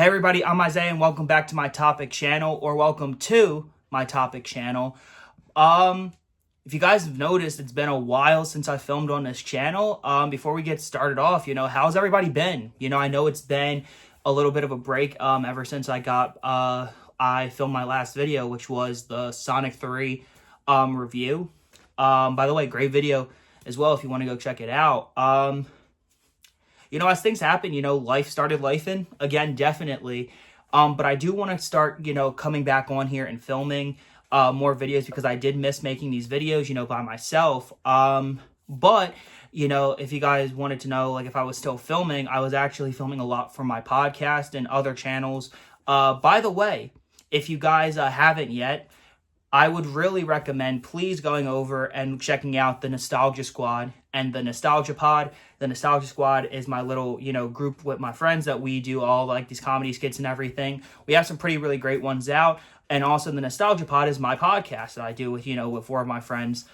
Hey everybody, I'm Isaiah and welcome back to my topic channel, or welcome to my topic channel. If you guys have noticed, it's been a while since I filmed on this channel. Before we get started off, how's everybody been? I know it's been a little bit of a break ever since I filmed my last video, which was the Sonic 3 review. By the way, great video as well if you want to go check it out. As things happen, life started lifing again, definitely. But I do want to start, coming back on here and filming more videos because I did miss making these videos, by myself. But, if you guys wanted to know, if I was still filming, I was actually filming a lot for my podcast and other channels. By the way, if you guys haven't yet, I would really recommend please going over and checking out the Nostalgia Squad and the Nostalgia Pod. The Nostalgia Squad is my little, group with my friends that we do all these comedy skits and everything. We have some really great ones out. And also the Nostalgia Pod is my podcast that I do with, with four of my friends.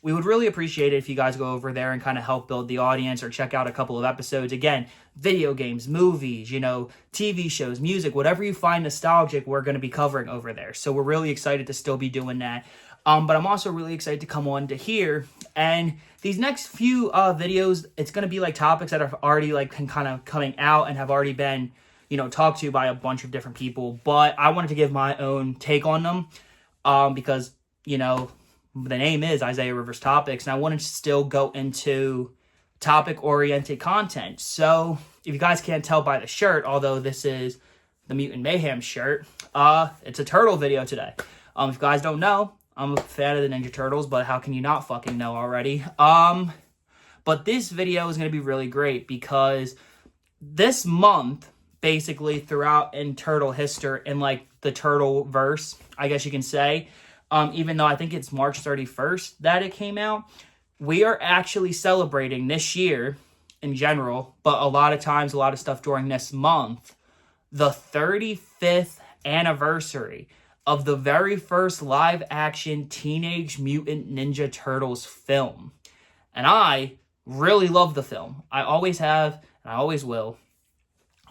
We would really appreciate it if you guys go over there and kind of help build the audience or check out a couple of episodes. Again, video games, movies, TV shows, music, whatever you find nostalgic, we're going to be covering over there. So we're really excited to still be doing that. But I'm also really excited to come on to here. And these next few videos, it's going to be topics that are already kind of coming out and have already been, talked to by a bunch of different people. But I wanted to give my own take on them because, the name is Isaiah Rivers Topics, and I wanted to still go into topic-oriented content. So, if you guys can't tell by the shirt, although this is the Mutant Mayhem shirt, it's a turtle video today. If you guys don't know, I'm a fan of the Ninja Turtles, but how can you not fucking know already? But this video is going to be really great because this month, basically throughout in turtle history, in the turtle verse, I guess you can say, even though I think it's March 31st that it came out, we are actually celebrating this year in general, but a lot of times, a lot of stuff during this month, the 35th anniversary of the very first live-action Teenage Mutant Ninja Turtles film. And I really love the film. I always have, and I always will.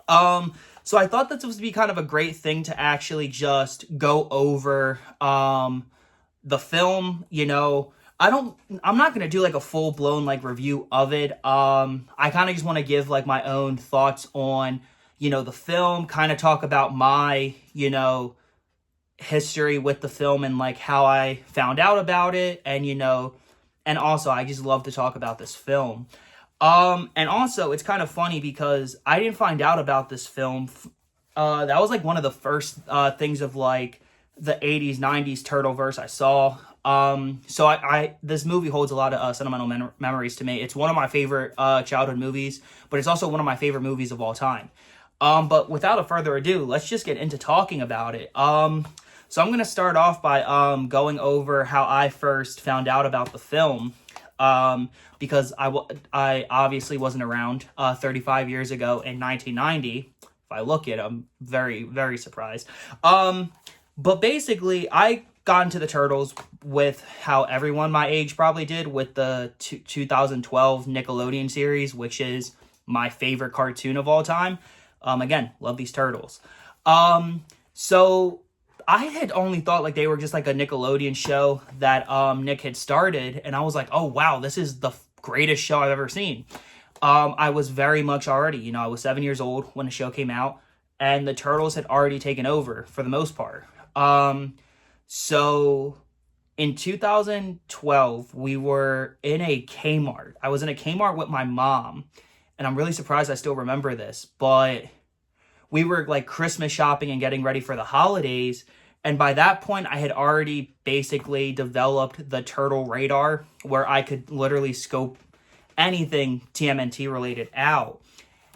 So I thought that this would be kind of a great thing to actually just go over the film. I'm not going to do a full-blown review of it. I kind of just want to give my own thoughts on, the film, kind of talk about my, history with the film and how I found out about it. And, and also I just love to talk about this film. And also, it's kind of funny because I didn't find out about this film. That was one of the first things of the 80s, 90s Turtleverse I saw. So I this movie holds a lot of sentimental memories to me. It's one of my favorite childhood movies, but it's also one of my favorite movies of all time. But without a further ado, let's just get into talking about it. So I'm going to start off by going over how I first found out about the film. Because I obviously wasn't around 35 years ago in 1990. If I look at it, I'm very, very surprised. But basically, I got into the Turtles with how everyone my age probably did with the 2012 Nickelodeon series, which is my favorite cartoon of all time. Again, love these Turtles. So I had only thought they were just a Nickelodeon show that Nick had started, and I was like, oh wow, this is the greatest show I've ever seen. I was very much already, I was 7 years old when the show came out, and the Turtles had already taken over for the most part. So in 2012, we were in a Kmart. I was in a Kmart with my mom, and I'm really surprised I still remember this, but we were Christmas shopping and getting ready for the holidays. And by that point, I had already basically developed the turtle radar where I could literally scope anything TMNT related out.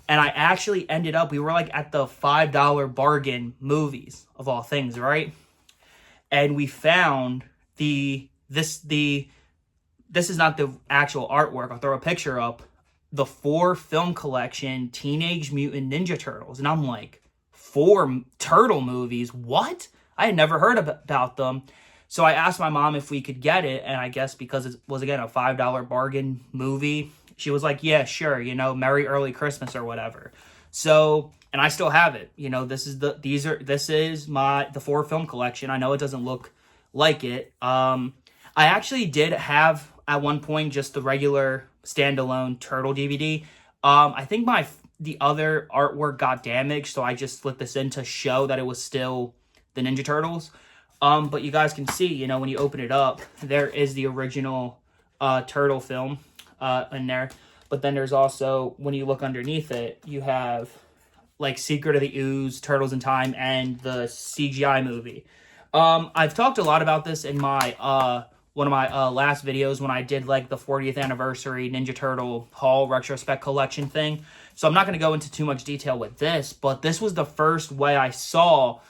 And I actually ended up, we were at the $5 bargain movies of all things, right? And we found this is not the actual artwork. I'll throw a picture up. The 4 film collection Teenage Mutant Ninja Turtles. And I'm like, 4 turtle movies? What? I had never heard about them. So I asked my mom if we could get it. And I guess because it was, again, a $5 bargain movie, she was like, yeah, sure, Merry Early Christmas or whatever. So and I still have it. You know, this is the four film collection. I know it doesn't look like it. I actually did have at one point just the regular standalone Turtle DVD. I think the other artwork got damaged, so I just split this in to show that it was still the Ninja Turtles. But you guys can see, you know, when you open it up, there is the original Turtle film in there. But then there's also, when you look underneath it, you have like Secret of the Ooze, Turtles in Time, and the CGI movie. I've talked a lot about this in my one of my last videos when I did like the 40th anniversary Ninja Turtle haul retrospect collection thing. So I'm not going to go into too much detail with this, but this was the first way I saw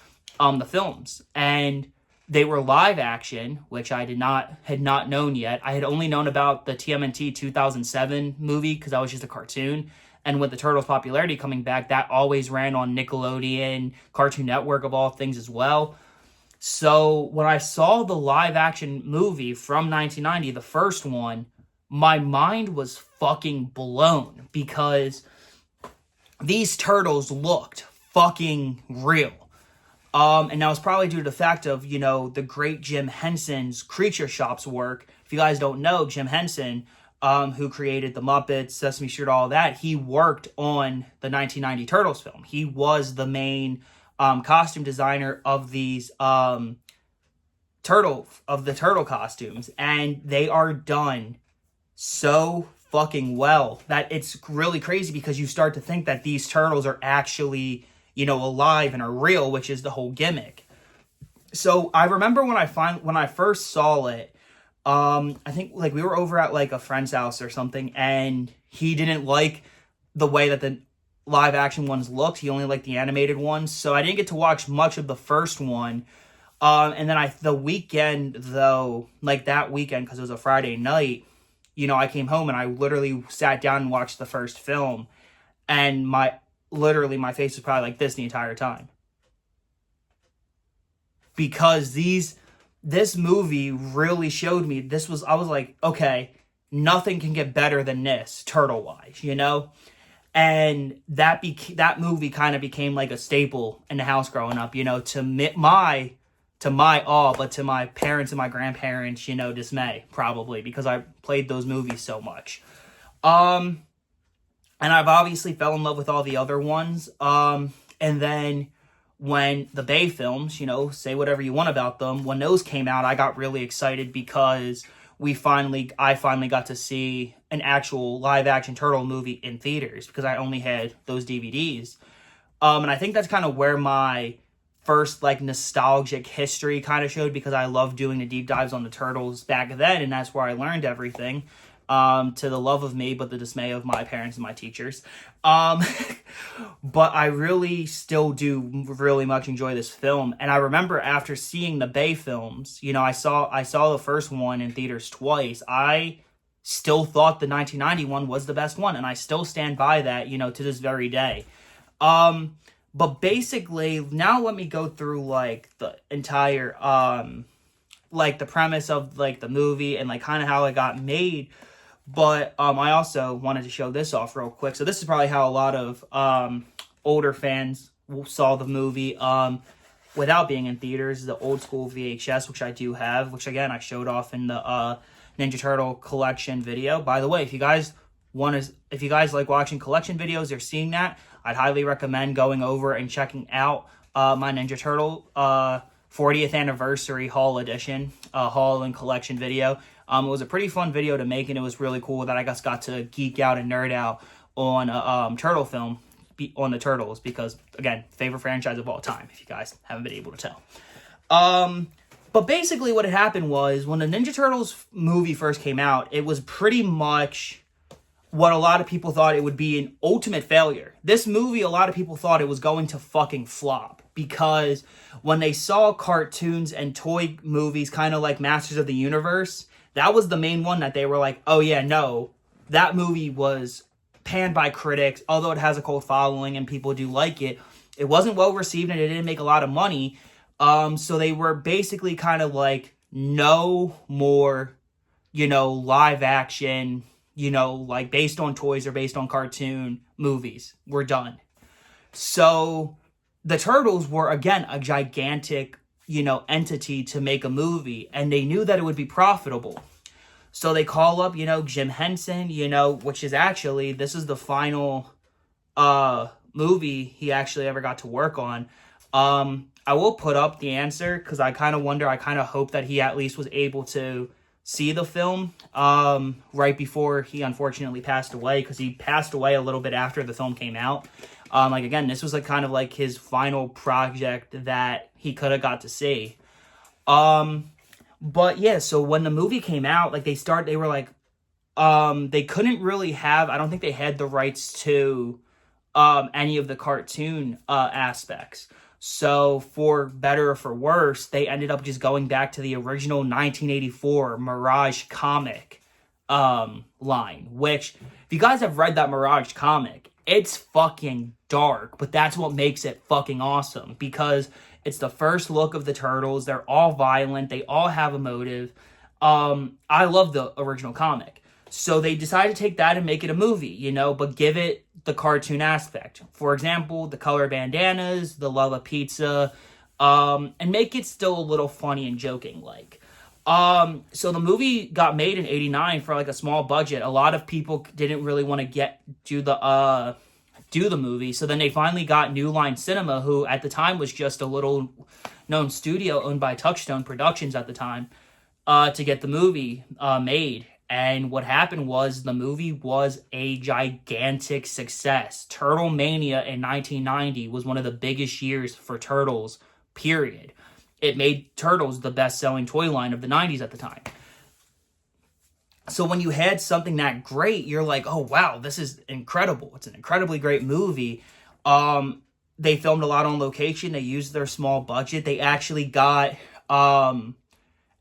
the films, and they were live action, which I had not known yet. I had only known about the TMNT 2007 movie because that was just a cartoon. And with the Turtles' popularity coming back, that always ran on Nickelodeon, Cartoon Network of all things as well. So when I saw the live action movie from 1990, the first one, my mind was fucking blown because these turtles looked fucking real. And that was probably due to the fact of, you know, the great Jim Henson's Creature Shop's work. If you guys don't know, Jim Henson, who created the Muppets, Sesame Street, all that, he worked on the 1990 Turtles film. He was the main costume designer of these turtle costumes, and they are done so fucking well that it's really crazy because you start to think that these turtles are actually, you know, alive and are real, which is the whole gimmick. So I remember when I first saw it, I think like we were over at like a friend's house or something, and he didn't like the way that the live action ones looked. He only liked the animated ones, so I didn't get to watch much of the first one. And then the weekend though, like that weekend, because it was a Friday night, you know, I came home and I literally sat down and watched the first film, and my face was probably like this the entire time. Because this movie really showed me, I was like, okay, nothing can get better than this, turtle-wise, you know? And that movie kind of became like a staple in the house growing up, you know, to my awe, but to my parents and my grandparents, you know, dismay, probably, because I played those movies so much. And I've obviously fell in love with all the other ones. And then when the Bay films, you know, say whatever you want about them, when those came out, I got really excited because I finally got to see an actual live action turtle movie in theaters because I only had those DVDs. And I think that's kind of where my first like nostalgic history kind of showed, because I loved doing the deep dives on the turtles back then, and that's where I learned everything. To the love of me, but the dismay of my parents and my teachers. But I really still do really much enjoy this film. And I remember after seeing the Bay films, you know, I saw the first one in theaters twice. I still thought the 1990 one was the best one, and I still stand by that, you know, to this very day. But basically, now let me go through like the entire like the premise of like the movie and like kind of how it got made. But I also wanted to show this off real quick. So this is probably how a lot of older fans saw the movie without being in theaters. The old school VHS, which I do have, which again I showed off in the Ninja Turtle collection video. By the way, if you guys like watching collection videos or seeing that, I'd highly recommend going over and checking out my Ninja Turtle 40th anniversary haul edition, haul and collection video. It was a pretty fun video to make, and it was really cool that I just got to geek out and nerd out on turtle film, on the Turtles, because, again, favorite franchise of all time, if you guys haven't been able to tell. But basically what had happened was, when the Ninja Turtles movie first came out, it was pretty much what a lot of people thought it would be, an ultimate failure. This movie, a lot of people thought it was going to fucking flop, because when they saw cartoons and toy movies kind of like Masters of the Universe, that was the main one that they were like, oh yeah, no, that movie was panned by critics, although it has a cult following and people do like it. It wasn't well received and it didn't make a lot of money. So they were basically kind of like, no more, you know, live action, you know, like based on toys or based on cartoon movies. We're done. So the Turtles were, again, a gigantic, entity to make a movie, and they knew that it would be profitable. So they call up, Jim Henson, which is actually, this is the final movie he actually ever got to work on. I will put up the answer because I kind of hope that he at least was able to see the film right before he unfortunately passed away, because he passed away a little bit after the film came out. Again, this was kind of like his final project that he could have got to see. But yeah, so when the movie came out, they were like, they couldn't really have, I don't think they had the rights to any of the cartoon aspects. So for better or for worse, they ended up just going back to the original 1984 Mirage comic line, which, if you guys have read that Mirage comic, it's fucking dark, but that's what makes it fucking awesome, because it's the first look of the Turtles. They're all violent. They all have a motive. I love the original comic. So they decided to take that and make it a movie, but give it the cartoon aspect. For example, the color bandanas, the love of pizza, and make it still a little funny and joking like. So the movie got made in '89 for a small budget. A lot of people didn't really want to do the movie. So then they finally got New Line Cinema, who at the time was just a little known studio owned by Touchstone Productions at the time, to get the movie made. And what happened was the movie was a gigantic success. Turtle Mania in 1990 was one of the biggest years for Turtles, period. It made Turtles the best-selling toy line of the 90s at the time. So when you had something that great, you're like, oh, wow, this is incredible. It's an incredibly great movie. They filmed a lot on location. They used their small budget. They actually got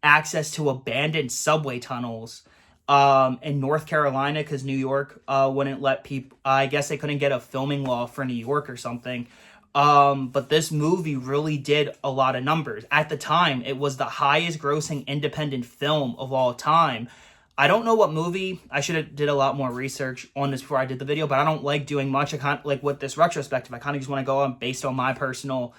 access to abandoned subway tunnels in North Carolina, because New York wouldn't let people, I guess they couldn't get a filming law for New York or something. But this movie really did a lot of numbers. At the time, it was the highest grossing independent film of all time. I don't know what movie, I should have did a lot more research on this before I did the video, but I don't like doing much. I kind of, with this retrospective, I kind of just want to go on based on my personal,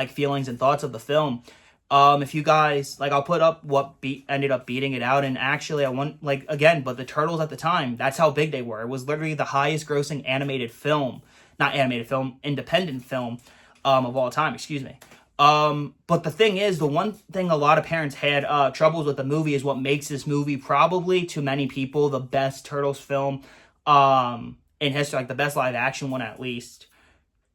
feelings and thoughts of the film. If you guys, I'll put up what ended up beating it out, and actually I want, again, but the Turtles at the time, that's how big they were. It was literally the highest grossing independent film, of all time, excuse me. But the thing is, the one thing a lot of parents had, troubles with the movie is what makes this movie probably, to many people, the best Turtles film, in history, the best live action one at least.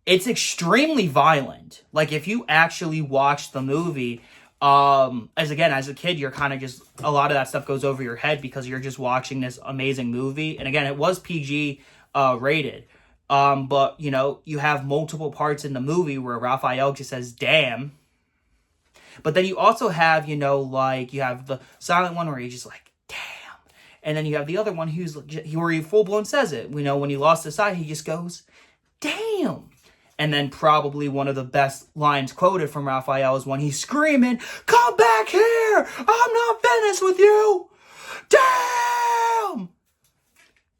It's extremely violent. If you actually watch the movie, as a kid, you're kind of just, a lot of that stuff goes over your head because you're just watching this amazing movie. And again, it was PG rated. But, you have multiple parts in the movie where Raphael just says, damn. But then you also have, you have the silent one where he's just like, damn. And then you have the other one where he full-blown says it. When he lost his eye, he just goes, damn. And then probably one of the best lines quoted from Raphael is when he's screaming, come back here! I'm not finished with you! Damn!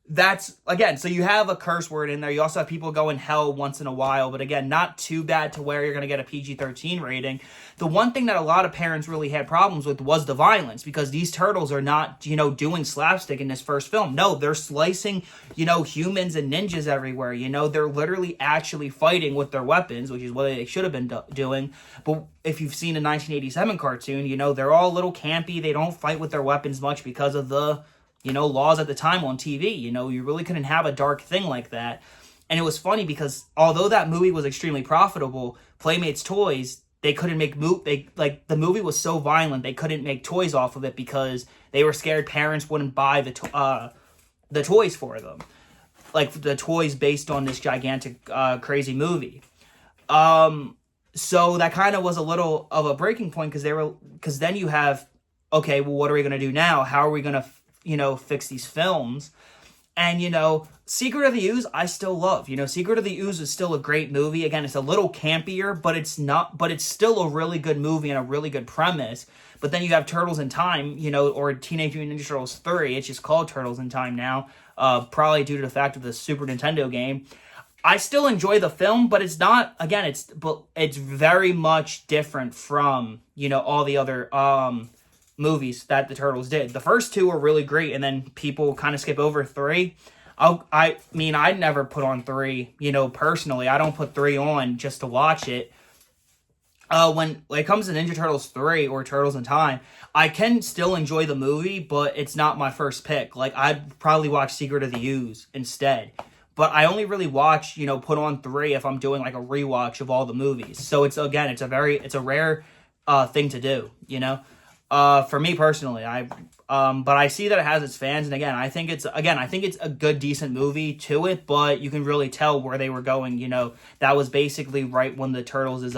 That's, again, so you have a curse word in there. You also have people going hell once in a while. But again, not too bad to where you're going to get a PG-13 rating. The one thing that a lot of parents really had problems with was the violence. Because these turtles are not, doing slapstick in this first film. No, they're slicing, humans and ninjas everywhere. They're literally actually fighting with their weapons, which is what they should have been doing. But if you've seen a 1987 cartoon, they're all a little campy. They don't fight with their weapons much because of the laws at the time on TV. You really couldn't have a dark thing like that. And it was funny because although that movie was extremely profitable, Playmates Toys, they couldn't make the movie was so violent, they couldn't make toys off of it because they were scared parents wouldn't buy the toys for them. The toys based on this gigantic, crazy movie. So that kind of was a little of a breaking point because then you have, okay, well, what are we going to do now? How are we going to fix these films? And, Secret of the Ooze, I still love. Secret of the Ooze is still a great movie. Again, it's a little campier, but it's still a really good movie and a really good premise. But then you have Turtles in Time, or Teenage Mutant Ninja Turtles 3. It's just called Turtles in Time now, probably due to the fact of the Super Nintendo game. I still enjoy the film, but it's not, again, it's very much different from, all the other movies that the Turtles did. The first two were really great, and then people kind of skip over three. I mean, I'd never put on three, personally. I don't put three on just to watch it. When it comes to Ninja Turtles 3 or Turtles in Time, I can still enjoy the movie, but it's not my first pick. Like, I'd probably watch Secret of the Ooze instead. But I only really watch, put on 3 if I'm doing like a rewatch of all the movies. So it's a rare thing to do, for me personally. But I see that it has its fans, and again, I think it's a good, decent movie to it, but you can really tell where they were going, that was basically right when the Turtles'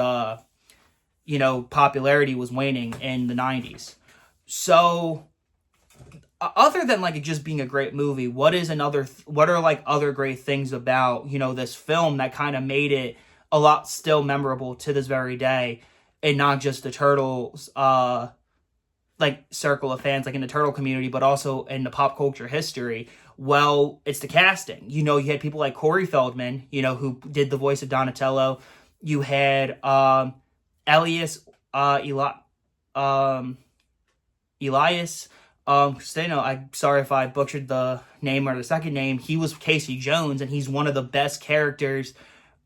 popularity was waning in the 90s. So other than like it just being a great movie, what are like other great things about, this film that kind of made it a lot still memorable to this very day, and not just the Turtles like circle of fans, like in the Turtle community, but also in the pop culture history? Well, it's the casting. You had people like Corey Feldman, who did the voice of Donatello. You had Elias Elias Steno. I'm sorry if I butchered the name or the second name. He was Casey Jones, and he's one of the best characters,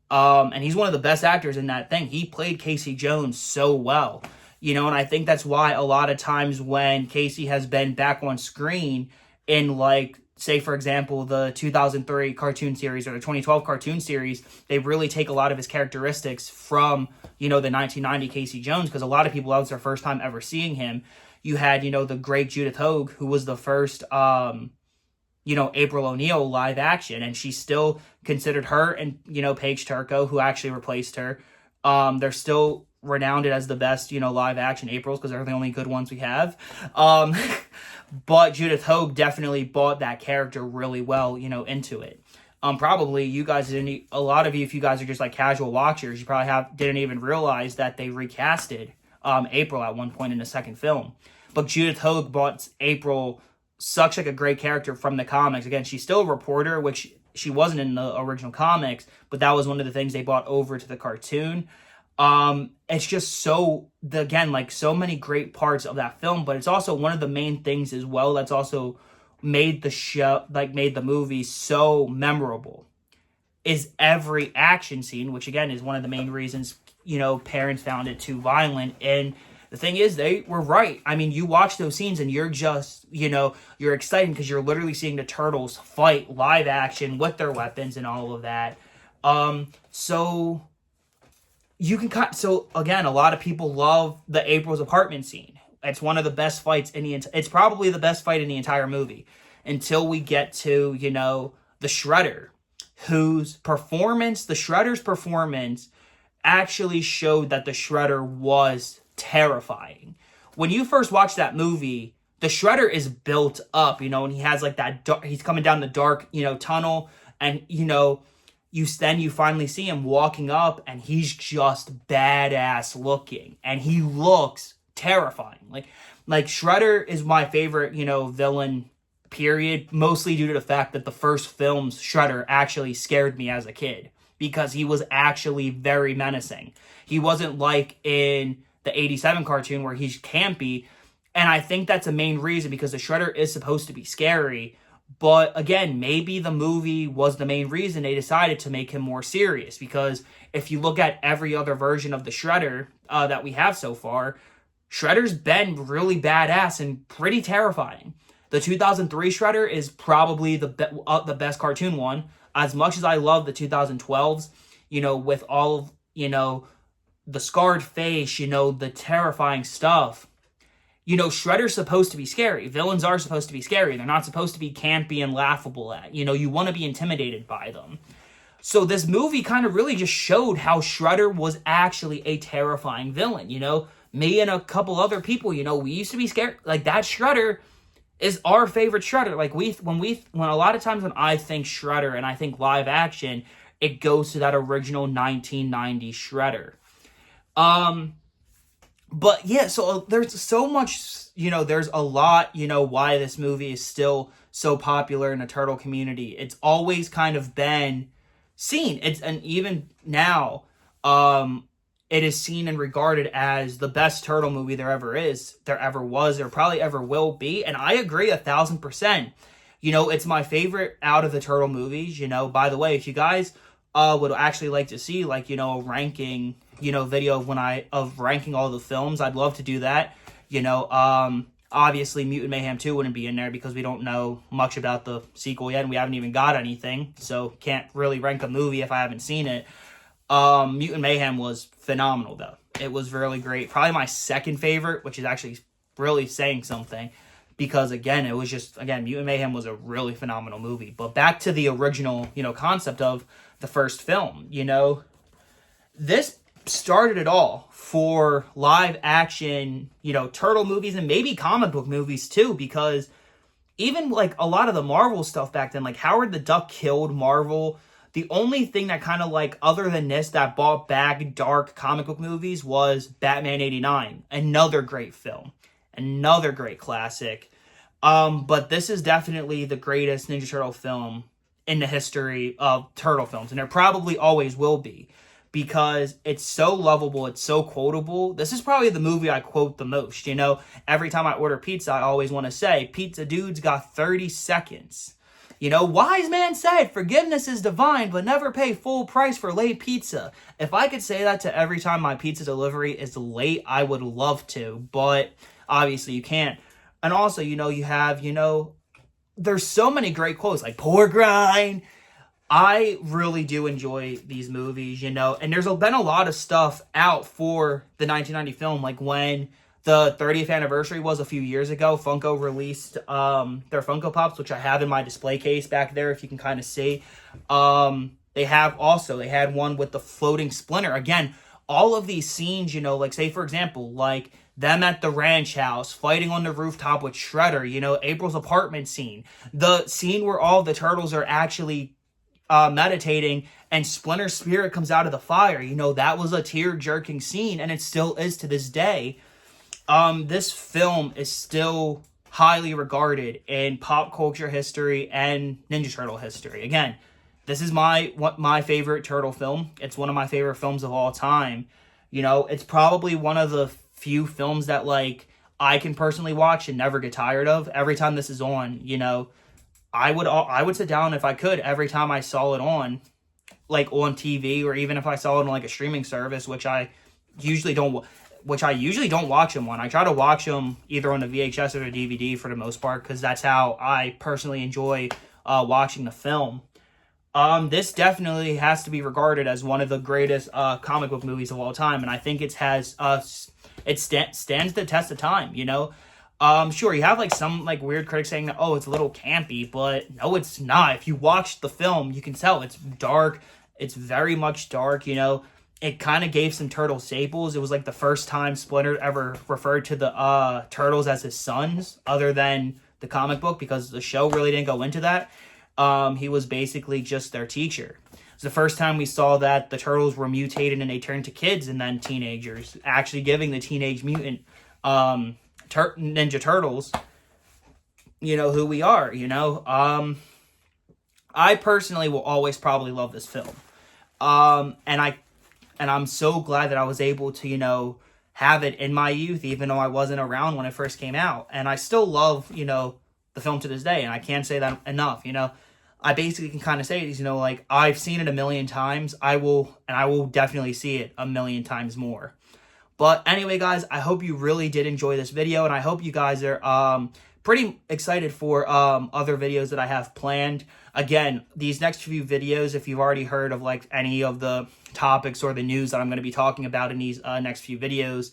and he's one of the best actors in that thing. He played Casey Jones so well, and I think that's why a lot of times when Casey has been back on screen in, like, say, for example, the 2003 cartoon series or the 2012 cartoon series, they really take a lot of his characteristics from, the 1990 Casey Jones, because a lot of people, that was their first time ever seeing him. You had, the great Judith Hoag, who was the first, April O'Neil live action, and she's still considered, her and, Paige Turco, who actually replaced her. They're still renowned as the best, live action Aprils, because they're the only good ones we have. But Judith Hoag definitely bought that character really well, into it. Probably you guys a lot of you, if you guys are just like casual watchers, you probably didn't even realize that they recasted April at one point in the second film. But Judith Hoag bought April such like a great character from the comics. Again, she's still a reporter, which she wasn't in the original comics, but that was one of the things they brought over to the cartoon. It's just so many great parts of that film, but it's also one of the main things as well that's also made the movie so memorable, is every action scene, which again is one of the main reasons, parents found it too violent. And the thing is, they were right. I mean, you watch those scenes and you're just, you're excited because you're literally seeing the Turtles fight live action with their weapons and all of that. So you can cut. So again, a lot of people love the April's apartment scene. It's one of the best fights it's probably the best fight in the entire movie, until we get to, the Shredder, the Shredder's performance actually showed that the Shredder was terrifying. When you first watch that movie, the Shredder is built up, and he has like that, he's coming down the dark, tunnel, and, you finally see him walking up, and he's just badass looking, and he looks terrifying. Like Shredder is my favorite, villain, period, mostly due to the fact that the first film's Shredder actually scared me as a kid, because he was actually very menacing. He wasn't like in the 87 cartoon where he's campy, and I think that's a main reason, because the Shredder is supposed to be scary. But again, maybe the movie was the main reason they decided to make him more serious, because if you look at every other version of the Shredder that we have so far, Shredder's been really badass and pretty terrifying. The 2003 Shredder is probably the best cartoon one. As much as I love the 2012s, with all of, the scarred face, the terrifying stuff, Shredder's supposed to be scary. Villains are supposed to be scary. They're not supposed to be campy and laughable at. You want to be intimidated by them. So this movie kind of really just showed how Shredder was actually a terrifying villain. Me and a couple other people, we used to be scared. Like, that Shredder is our favorite Shredder. Like, when a lot of times when I think Shredder and I think live action, it goes to that original 1990 Shredder. But yeah, so there's so much, there's a lot, why this movie is still so popular in the turtle community. It's always kind of been seen. And even now, it is seen and regarded as the best turtle movie there ever is, there ever was, there probably ever will be. And I agree 1,000%. It's my favorite out of the turtle movies. By the way, if you guys would actually like to see a ranking, video of ranking all the films, I'd love to do that. Obviously Mutant Mayhem 2 wouldn't be in there because we don't know much about the sequel yet and we haven't even got anything. So can't really rank a movie if I haven't seen it. Mutant Mayhem was phenomenal though. It was really great. Probably my second favorite, which is actually really saying something. Because again, Mutant Mayhem was a really phenomenal movie. But back to the original, concept of the first film, this started it all for live action, turtle movies and maybe comic book movies too, because even a lot of the Marvel stuff back then, Howard the Duck killed Marvel. The only thing that kind of other than this that brought back dark comic book movies was Batman 89, another great film, another great classic. But this is definitely the greatest Ninja Turtle film in the history of turtle films, and there probably always will be. Because it's so lovable, it's so quotable. This is probably the movie I quote the most, Every time I order pizza, I always want to say, pizza dude's got 30 seconds. Wise man said, forgiveness is divine, but never pay full price for late pizza. If I could say that to every time my pizza delivery is late, I would love to. But obviously you can't. And also, you have, there's so many great quotes, like poor grind. I really do enjoy these movies, and there's been a lot of stuff out for the 1990 film, when the 30th anniversary was a few years ago. Funko released their Funko Pops, which I have in my display case back there, if you can kind of see. They had one with the floating Splinter. Again, all of these scenes, say, for example, them at the ranch house, fighting on the rooftop with Shredder, April's apartment scene. The scene where all the turtles are actually meditating and Splinter's spirit comes out of the fire. That was a tear-jerking scene, and it still is to this day. This film is still highly regarded in pop culture history and Ninja Turtle history. Again, this is my favorite turtle film. It's one of my favorite films of all time. It's probably one of the few films that I can personally watch and never get tired of. Every time this is on, I would sit down if I could every time I saw it on TV, or even if I saw it on a streaming service, which I usually don't watch them on. I try to watch them either on the VHS or the DVD for the most part, because that's how I personally enjoy watching the film. This definitely has to be regarded as one of the greatest comic book movies of all time, and I think it stands the test of time. Sure, you have some weird critics saying that, oh, it's a little campy, but no, it's not. If you watch the film, you can tell it's dark. It's very much dark, It kind of gave some turtle staples. It was the first time Splinter ever referred to the turtles as his sons, other than the comic book, because the show really didn't go into that. He was basically just their teacher. It's the first time we saw that the turtles were mutated and they turned to kids and then teenagers, actually giving the Teenage Mutant Ninja Turtles, who we are, I personally will always probably love this film. And I'm so glad that I was able to, have it in my youth, even though I wasn't around when it first came out. And I still love, the film to this day. And I can't say that enough, I basically can kind of say it, I've seen it a million times. I will definitely see it a million times more. But anyway, guys, I hope you really did enjoy this video, and I hope you guys are pretty excited for other videos that I have planned. Again, these next few videos, if you've already heard of any of the topics or the news that I'm going to be talking about in these next few videos,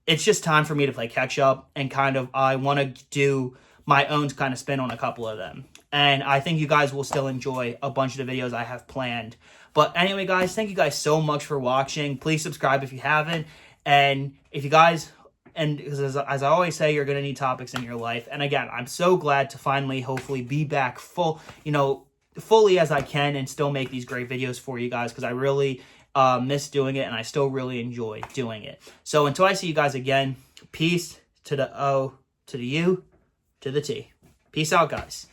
it's just time for me to play catch up, and I want to do my own kind of spin on a couple of them. And I think you guys will still enjoy a bunch of the videos I have planned. But anyway, guys, thank you guys so much for watching. Please subscribe if you haven't. And if you guys, and as I always say, you're going to need topics in your life. And again, I'm so glad to finally, hopefully, be back fully as I can and still make these great videos for you guys, because I really miss doing it and I still really enjoy doing it. So until I see you guys again, peace to the O, to the U, to the T. Peace out, guys.